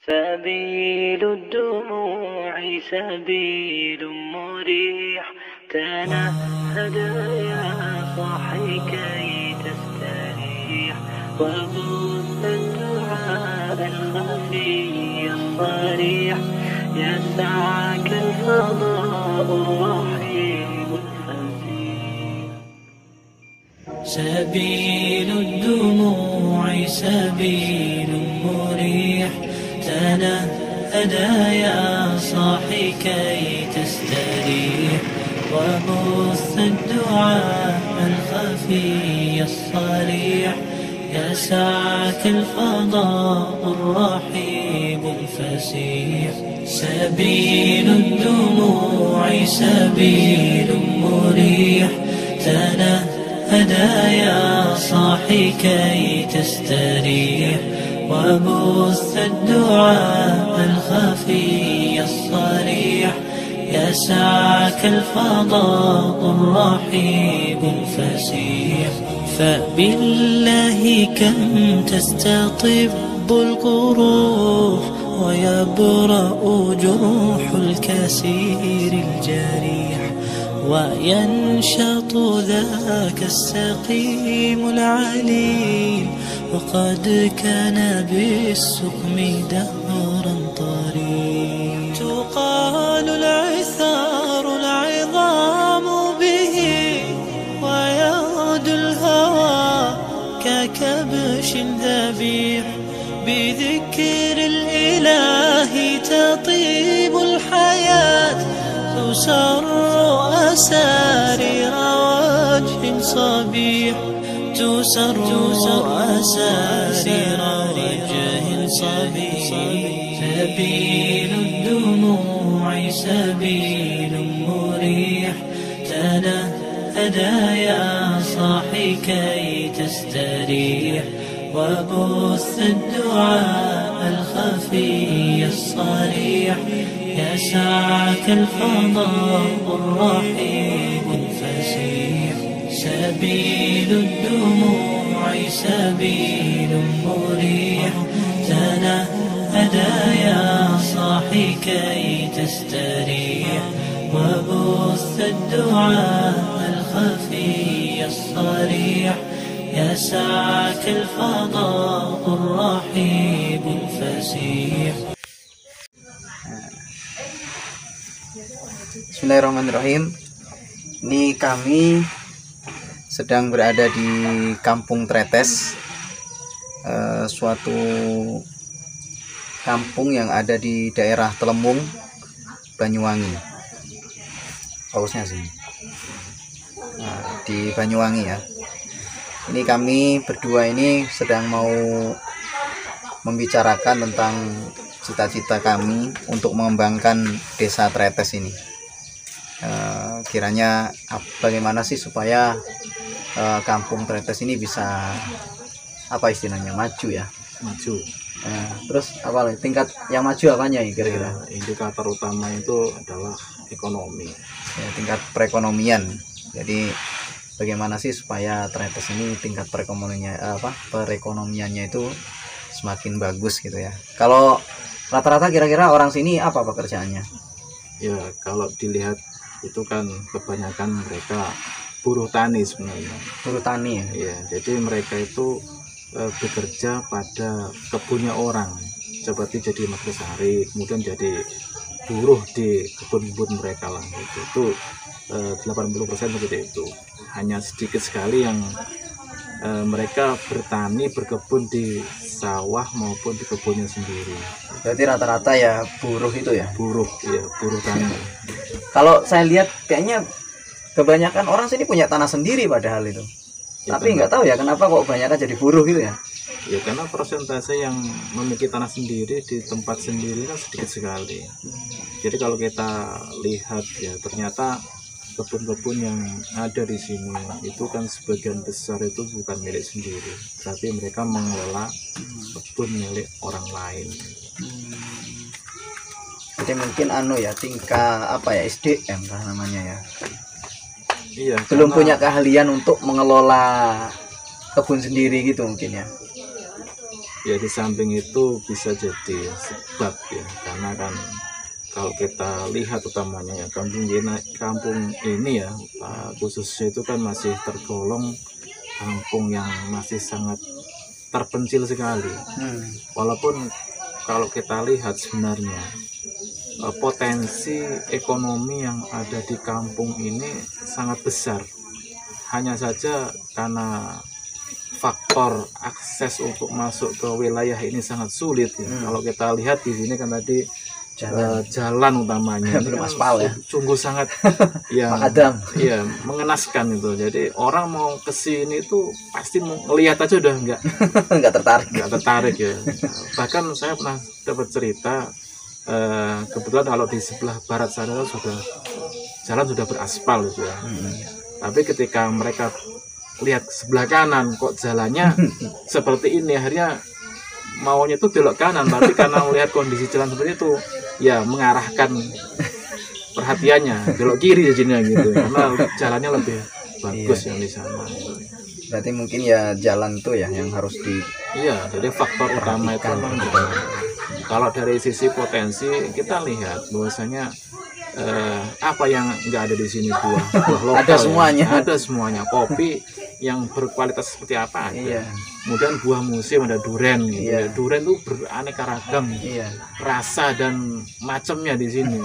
سبيل الدموع سبيل مريح، تنهد يا صاحي كي تستريح، وبث الدعاء الخفي الصريح، يسعك الفضاء الرحيم الفسيح. سبيل الدموع سبيل مريح، تنهد يا صاحي كي تستريح، وبث الدعاء الخفي الصريح، يسعك الفضاء الرحيب الفسيح. سبيل الدموع سبيل مريح، تنهد يا صاحي كي تستريح، وبث الدعاء الخفي الصريح، يسعك الفضاء الرحيب الفسيح. فبالله كم تستطب القروح، ويبرأ جروح الكسير الجريح، وينشط ذاك السقيم العليل، وقد كان بالسقم دهرا طريق. تقال العثار العظام به، ويغدو الهوى ككبش ذبيح، بذكر الإله تطيب الحياة، تسر أسارير وجه صبيح، تسر أسارير وجه صبيح. سبيل الدموع سبيل مريح، تنهد يا صاحي كي تستريح، وبث الدعاء الخفي الصريح، يسعك الفضاء الرحيب الفسيح. سبيل الدموع سبيل مريح، تنهد يا صاحي كي تستريح، وبث الدعاء الخفي الصريح، يسعك الفضاء الرحيب الفسيح. Bismillahirrahmanirrahim. Ini kami sedang berada di Kampung Tretes, suatu kampung yang ada di daerah Telembung, Banyuwangi. Pausnya sih. Di Banyuwangi ya. Ini kami berdua ini sedang mau membicarakan tentang cita-cita kami untuk mengembangkan desa Tretes ini. Kiranya bagaimana sih supaya kampung Tretes ini bisa apa istilahnya maju ya, maju. Terus apa tingkat yang maju apanya ya kira-kira? Indikator utama itu adalah ekonomi ya, tingkat perekonomian. Jadi bagaimana sih supaya Tretes ini tingkat perekonomiannya itu semakin bagus gitu ya. Kalau rata-rata kira-kira orang sini apa pekerjaannya? Ya kalau dilihat itu kan kebanyakan mereka buruh tani sebenarnya. Buruh tani ya? Iya, jadi mereka itu bekerja pada kebunnya orang, seperti jadi magresari, kemudian jadi buruh di kebun-kebun mereka lah. Itu 80% seperti itu. Hanya sedikit sekali yang mereka bertani, berkebun di sawah maupun di kebunnya sendiri. Berarti rata-rata ya buruh itu ya? Buruh, ya buruh tani. Kalau saya lihat kayaknya kebanyakan orang sini punya tanah sendiri padahal itu. Ya, tapi nggak tahu ya kenapa kok kebanyakan jadi buruh gitu ya? Ya karena persentase yang memiliki tanah sendiri di tempat sendiri kan sedikit sekali. Jadi kalau kita lihat ya ternyata kebun-kebun yang ada di sini itu kan sebagian besar itu bukan milik sendiri, tapi mereka mengelola kebun milik orang lain. Jadi mungkin ya tingkat SDM lah namanya ya. Iya, belum punya keahlian untuk mengelola kebun sendiri gitu mungkin ya. Ya di samping itu bisa jadi sebab ya, karena kan kalau kita lihat utamanya ya kampung ini ya khususnya itu kan masih tergolong kampung yang masih sangat terpencil sekali. Walaupun kalau kita lihat sebenarnya potensi ekonomi yang ada di kampung ini sangat besar. Hanya saja karena faktor akses untuk masuk ke wilayah ini sangat sulit ya. Kalau kita lihat di sini kan tadi jalan utamanya belum aspal ya, sungguh sangat ya iya mengenaskan itu. Jadi orang mau ke sini itu pasti melihat aja udah nggak tertarik ya. Bahkan saya pernah dapat cerita kebetulan kalau di sebelah barat sana jalan sudah beraspal gitu ya. Tapi ketika mereka lihat sebelah kanan kok jalannya seperti ini, akhirnya maunya itu belok kanan, tapi karena melihat kondisi jalan seperti itu ya mengarahkan perhatiannya belok kiri jadinya gitu, karena jalannya lebih bagus yang di sana. Berarti mungkin ya jalan tuh ya yang harus jadi faktor utama itu memang jalan. Kalau dari sisi potensi kita lihat bahwasanya apa yang nggak ada di sini, buah lokal ada semuanya ya. Ada semuanya. Kopi yang berkualitas seperti apa ada. Kemudian buah musim ada durian gitu. Durian itu beraneka ragam rasa dan macamnya di sini.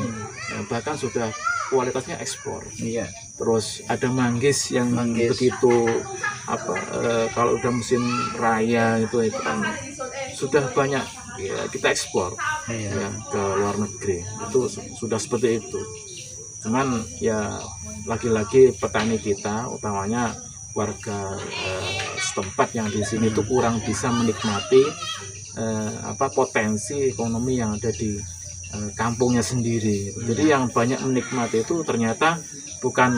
Bahkan sudah kualitasnya ekspor. Terus ada manggis yang begitu kalau udah musim raya itu kan sudah banyak ya kita ekspor ya ke luar negeri. Itu sudah seperti itu. Cuman ya lagi-lagi petani kita utamanya warga setempat yang di sini itu kurang bisa menikmati potensi ekonomi yang ada di kampungnya sendiri. Jadi yang banyak menikmati itu ternyata bukan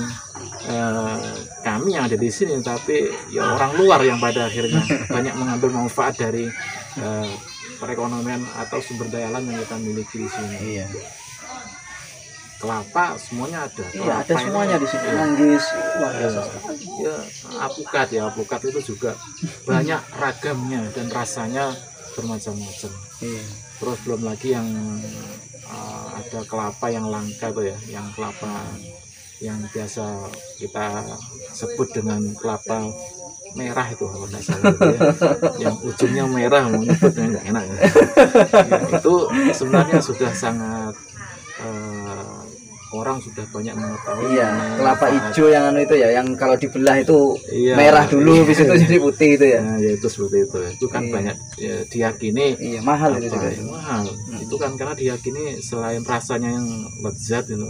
kami yang ada di sini, tapi ya orang luar yang pada akhirnya banyak mengambil manfaat dari perekonomian atau sumber daya alam yang kita miliki di sini. Kelapa semuanya ada. Ada semuanya di sini. Manggis, alpukat itu juga banyak ragamnya dan rasanya bermacam-macam. Terus belum lagi yang ada kelapa yang langka tuh ya, yang kelapa yang biasa kita sebut dengan kelapa merah itu kalau nggak salah gitu ya. Yang ujungnya merah, mau nyebutnya nggak enak ya. Itu sebenarnya sudah sangat orang sudah banyak mengetahui. Kelapa hijau yang itu ya, yang kalau dibelah itu merah dulu, habis itu jadi putih itu ya. Ya itu seperti itu. Itu kan banyak diyakini mahal itu juga. Mahal. Itu kan karena diyakini selain rasanya yang lezat gitu,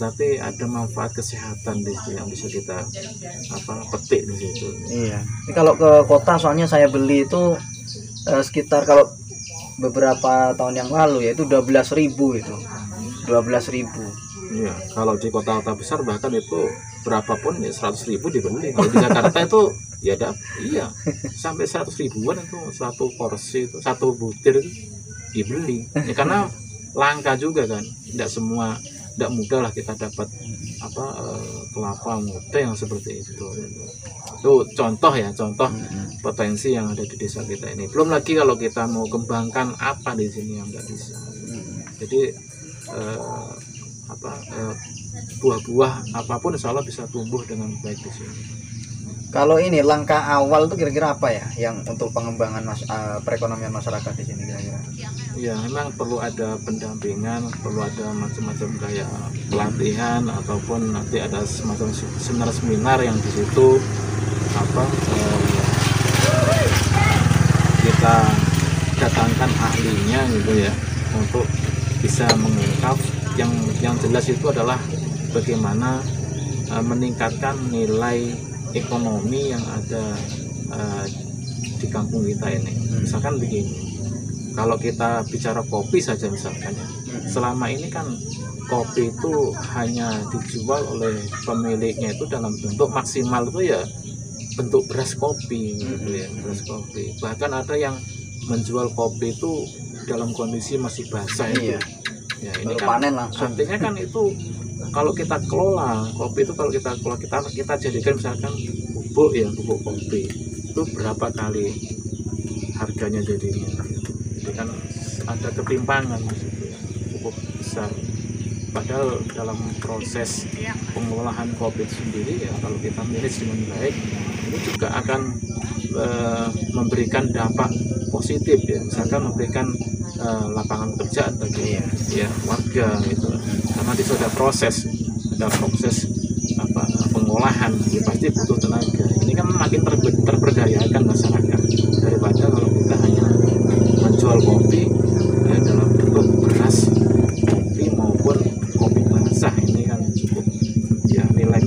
tapi ada manfaat kesehatan di situ yang bisa kita petik di situ. Ini kalau ke kota soalnya saya beli itu sekitar kalau beberapa tahun yang lalu ya itu 12.000 itu. 12.000. Iya, kalau di kota-kota besar bahkan itu berapapun ya 100.000 dibeli. Kalau di Jakarta itu ya sampai 100 ribuan itu satu porsi itu, satu butir itu dibeli. Ya, karena langka juga kan, tidak mudah lah kita dapat kelapa muda yang seperti itu. Itu contoh potensi yang ada di desa kita ini. Belum lagi kalau kita mau kembangkan apa di sini yang nggak bisa. Jadi buah-buah apapun insya Allah bisa tumbuh dengan baik di sini. Kalau ini langkah awal itu kira-kira apa ya yang untuk pengembangan perekonomian masyarakat di sini kira-kira? Ya memang perlu ada pendampingan, perlu ada macam-macam kayak pelatihan ataupun nanti ada semacam seminar yang di situ kita datangkan ahlinya gitu ya untuk bisa mengungkap yang jelas itu adalah bagaimana meningkatkan nilai ekonomi yang ada di kampung kita ini. Misalkan begini, kalau kita bicara kopi saja misalkan ya, selama ini kan kopi itu hanya dijual oleh pemiliknya itu dalam bentuk maksimal itu ya bentuk beras kopi gitu ya, beras kopi. Bahkan ada yang menjual kopi itu dalam kondisi masih basah itu. Ya ini kan panen langsung. Artinya kan itu kalau kita kelola kopi itu, kalau kita kelola kita jadikan misalkan bubuk kopi itu berapa kali harganya jadi kan ada ketimpangan di situ ya, cukup besar. Padahal dalam proses pengolahan kopi sendiri ya, kalau kita manage dengan baik, ini juga akan memberikan dampak positif ya, misalkan memberikan lapangan pekerjaan bagi ya warga gitu. Karena di situ ada proses pengolahan, ya pasti butuh tenaga. Ini kan makin terberdayakan masyarakat daripada kalau kita hanya menjual kopi ya, dalam bentuk beras kopi maupun kopi basah. Ini kan cukup ya, nilai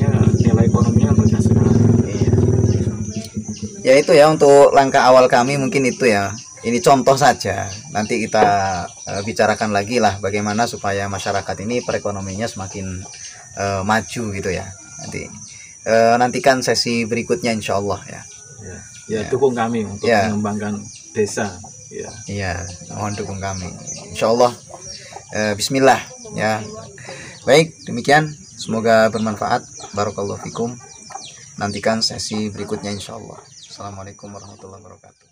ekonominya rendah sekali. Ya itu ya, untuk langkah awal kami mungkin itu ya. Ini contoh saja. Nanti kita bicarakan lagi lah bagaimana supaya masyarakat ini perekonomiannya semakin maju gitu ya. Nantikan sesi berikutnya insya Allah ya. Ya, dukung kami untuk mengembangkan desa. Iya, mohon dukung kami. Insya Allah. Bismillah ya. Baik, demikian. Semoga bermanfaat. Barakallahu fikum. Nantikan sesi berikutnya insya Allah. Assalamualaikum warahmatullahi wabarakatuh.